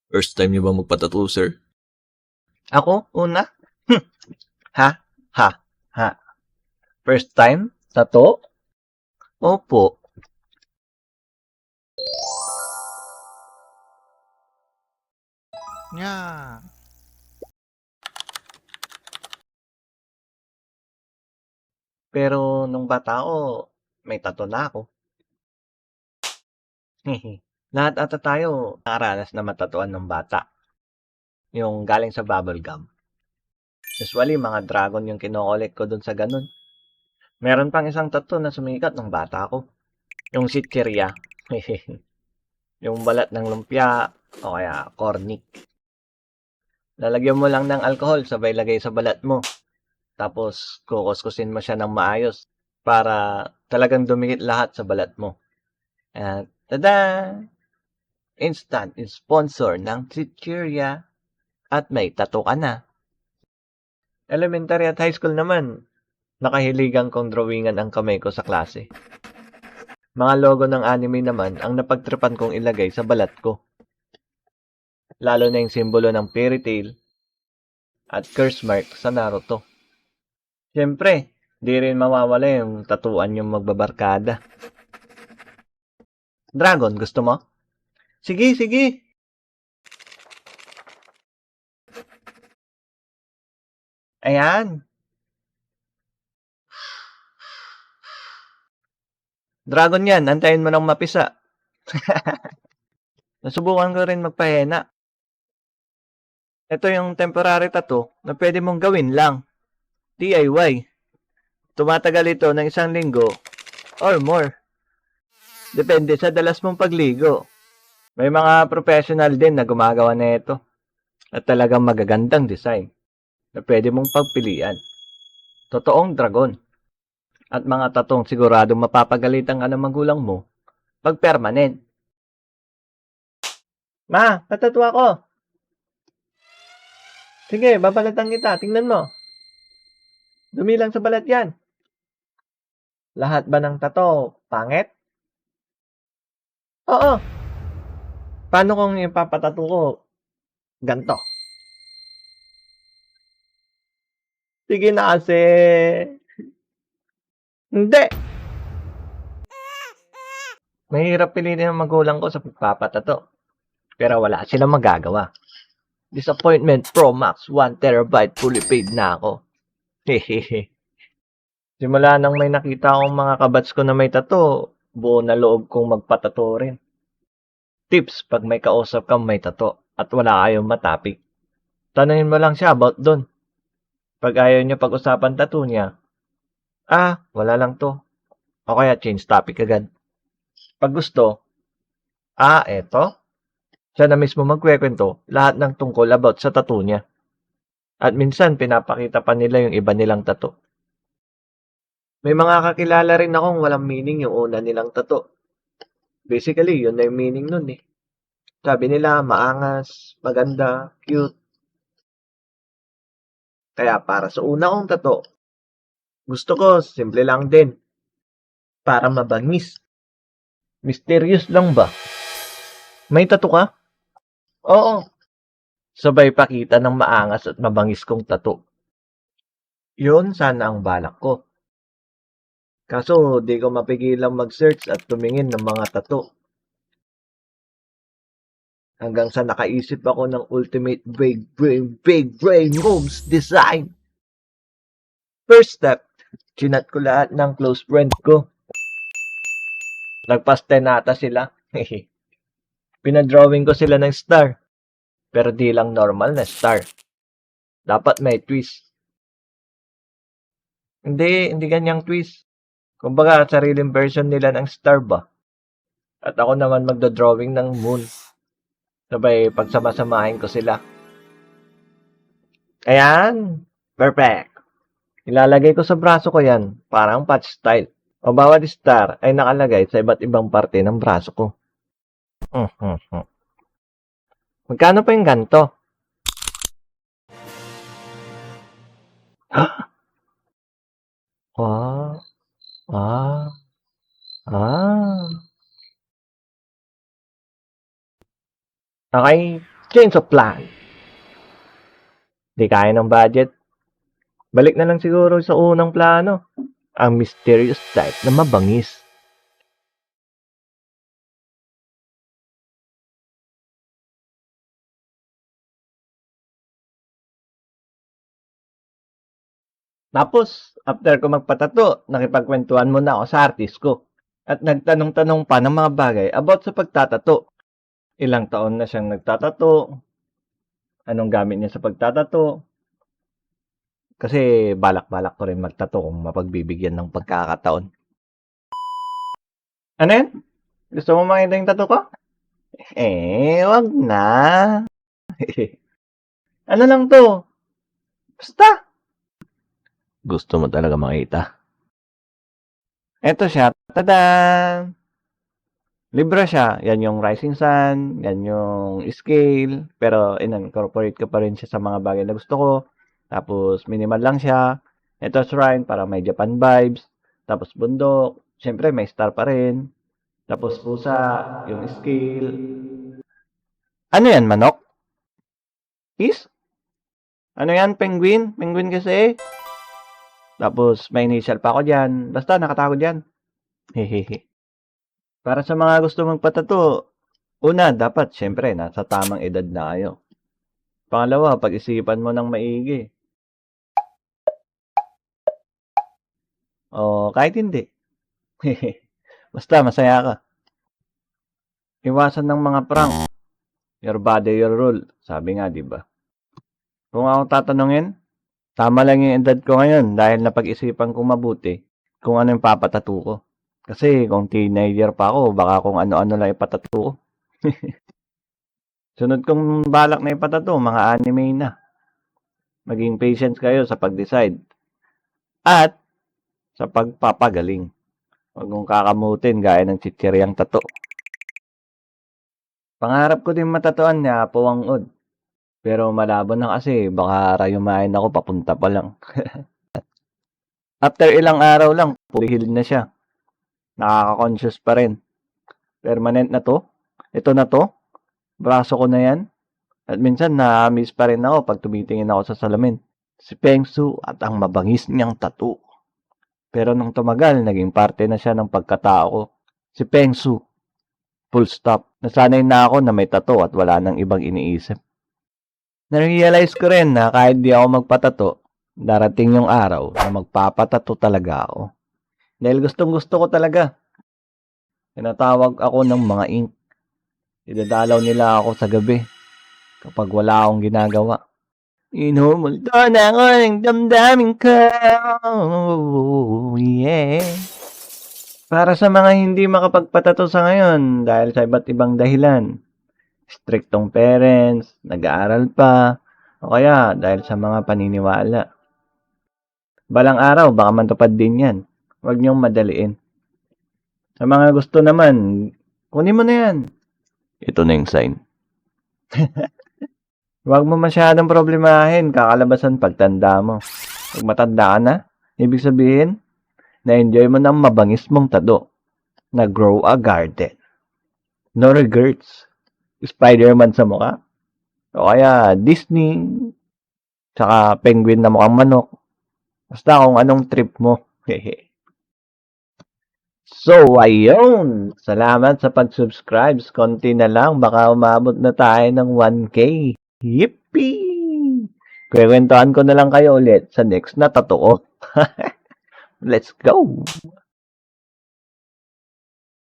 First time niyo ba magpatattoo, sir? Ako, una? Ha? Ha? Ha? First time? Tattoo? Opo. Nya. Pero nung bata ako, may tattoo na ako. Lahat ata tayo nakaranas na matatuan ng bata. Yung galing sa bubblegum. Usually, mga dragon yung kinokolek ko dun sa ganun. Meron pang isang tattoo na sumikat nung bata ako. Yung sitchirya. Yung balat ng lumpia o kaya cornic. Lalagyan mo lang ng alcohol, sabay lagay sa balat mo. Tapos, kukuskusin mo siya ng maayos para talagang dumikit lahat sa balat mo. At, tada! Instant sponsor ng Chichirya at may tattoo ka na. Elementary at high school naman, nakahiligan kong drawingan ang kamay ko sa klase. Mga logo ng anime naman ang napagtripan kong ilagay sa balat ko. Lalo na yung simbolo ng fairy tail at curse mark sa Naruto. Siyempre, di rin mawawala yung tatuan yung magbabarkada. Dragon, gusto mo? Sige, sige! Ayan. Dragon yan, antayin mo ng mapisa. Nasubukan ko rin magpahena. Ito yung temporary tattoo na pwede mong gawin lang. DIY. Tumatagal ito ng 1 linggo or more. Depende sa dalas mong pagligo. May mga professional din na gumagawa na ito. At talagang magagandang design na pwede mong pagpilian. Totoong dragon. At mga tatong siguradong mapapagalitan ka ng magulang mo pag permanent. Ma, patato ako. Sige, babalatan kita. Tingnan mo. Dumi lang sa balat yan. Lahat ba ng tato pangit? Oo. Paano kung ipapatato ko ganto? Sige na kasi. Hindi. Mahirap piliin ng magulang ko sa pagpapatato. Pero wala silang magagawa. Disappointment Pro Max 1 terabyte fully paid na ako. Hehehe. Simula nang may nakita akong mga kabats ko na may tato, buo na loob kong magpatato rin. Tips pag may kausap kang may tato at wala kayong matapik. Tanungin mo lang siya about dun. Pag ayaw niya pag-usapan tattoo niya, wala lang to. O kaya change topic agad. Pag gusto, eto. Siya na mismo magkwekwento lahat ng tungkol about sa tattoo niya. At minsan, pinapakita pa nila yung iba nilang tattoo. May mga kakilala rin akong walang meaning yung una nilang tattoo. Basically, yun na yung meaning nun eh. Sabi nila, maangas, maganda, cute. Kaya para sa una kong tattoo, gusto ko, simple lang din. Para mabangis. Mysterious lang ba? May tattoo ka? Oo. Sabay pakita ng maangas at mabangis kong tattoo. Yun sana ang balak ko. Kaso, di ko mapigilang mag-search at tumingin ng mga tattoo. Hanggang sa nakaisip ako ng ultimate big brain moves design. First step, chinat ko lahat ng close friends ko. Nagpaste nata sila. Pinadrawing ko sila ng star. Pero di lang normal na star. Dapat may twist. Hindi ganyang twist. Kumbaga, sariling version nila ng star ba? At ako naman magdodrawing ng moon. Sabay pagsama-samahin ko sila. Ayan. Perfect. Ilalagay ko sa braso ko yan. Parang patch style. O bawat star ay nakalagay sa iba't ibang parte ng braso ko. Magkano pa yung ganto? Wow. Okay. Change of plan. Di kaya ng budget. Balik na lang siguro sa unang plano. Ang mysterious type na mabangis. Tapos, after ko magpatato, nakipagkwentuhan muna ako sa artist ko. At nagtanong-tanong pa ng mga bagay about sa pagtatato. Ilang taon na siyang nagtatato. Anong gamit niya sa pagtatato. Kasi balak-balak ko rin magtato kung mapagbibigyan ng pagkakataon. Ano yan? Gusto mo makita yung tato ko? Wag na. Ano lang to? Basta. Gusto mo talaga makita. Eto siya. Tada! Libra siya. Yan yung rising sun. Yan yung scale. Pero in-incorporate ko pa rin siya sa mga bagay na gusto ko. Tapos minimal lang siya. Ito shrine para may Japan vibes. Tapos bundok. Siyempre may star pa rin. Tapos pusa. Yung scale. Ano yan, manok? Is? Ano yan, penguin? Penguin kasi. Tapos may initial pa ako dyan. Basta nakatago dyan. Hehehe. Para sa mga gusto magpatato, una, dapat, syempre, nasa tamang edad na kayo. Pangalawa, pag-isipan mo ng maigi. O, kahit hindi. Basta, masaya ka. Iwasan ng mga prank. Your body, your rule. Sabi nga, di ba? Kung ako tatanungin, tama lang yung edad ko ngayon dahil napag-isipan ko mabuti kung ano yung papatato ko. Kasi kung teenager pa ako, baka kung ano-ano lang ipatato ko. Sunod kong balak na ipatato, mga anime na. Maging patient kayo sa pag-decide. At sa pagpapagaling. Huwag mong kakamutin gaya ng chichiryang tato. Pangarap ko din matatuan niya po ang od. Pero malabo na kasi, baka rayumain ako papunta pa lang. After ilang araw lang, purihil na siya. Nakaka-conscious pa rin. Permanent na to. Ito na to. Braso ko na yan. At minsan na-miss pa rin ako pag tumitingin ako sa salamin. Si Peng Su at ang mabangis niyang tattoo. Pero nung tumagal, naging parte na siya ng pagkatao ko. Si Peng Su. Full stop. Nasanay na ako na may tattoo at wala nang ibang iniisip. Na-realize ko rin na kahit di ako magpatato, darating yung araw na magpapatato talaga ako. Dahil gustong-gusto ko talaga. Tinatawag ako ng mga ink. Idadalaw nila ako sa gabi kapag wala akong ginagawa. Inumulto na ako ng damdamin ko. Yeah. Para sa mga hindi makapagpatato sa ngayon dahil sa iba't ibang dahilan. Striktong parents, nag-aaral pa, o kaya dahil sa mga paniniwala. Balang araw, baka matupad din yan. Huwag niyong madaliin. Sa mga gusto naman, kunin mo na yan. Ito na yung sign. Huwag mo masyadong problemahin, kakalabasan pagtanda mo. Pag matanda ka na, ibig sabihin, na-enjoy mo ng mabangis mong tato. Na-grow a garden. No regrets. Spider-Man sa mukha. O kaya Disney. Tsaka penguin na mukhang manok. Basta kung anong trip mo. So, ayun. Salamat sa pag-subscribe. Konti na lang. Baka umabot na tayo ng 1K. Yippee! Kwentuhan ko na lang kayo ulit sa next na tato ko. Let's go!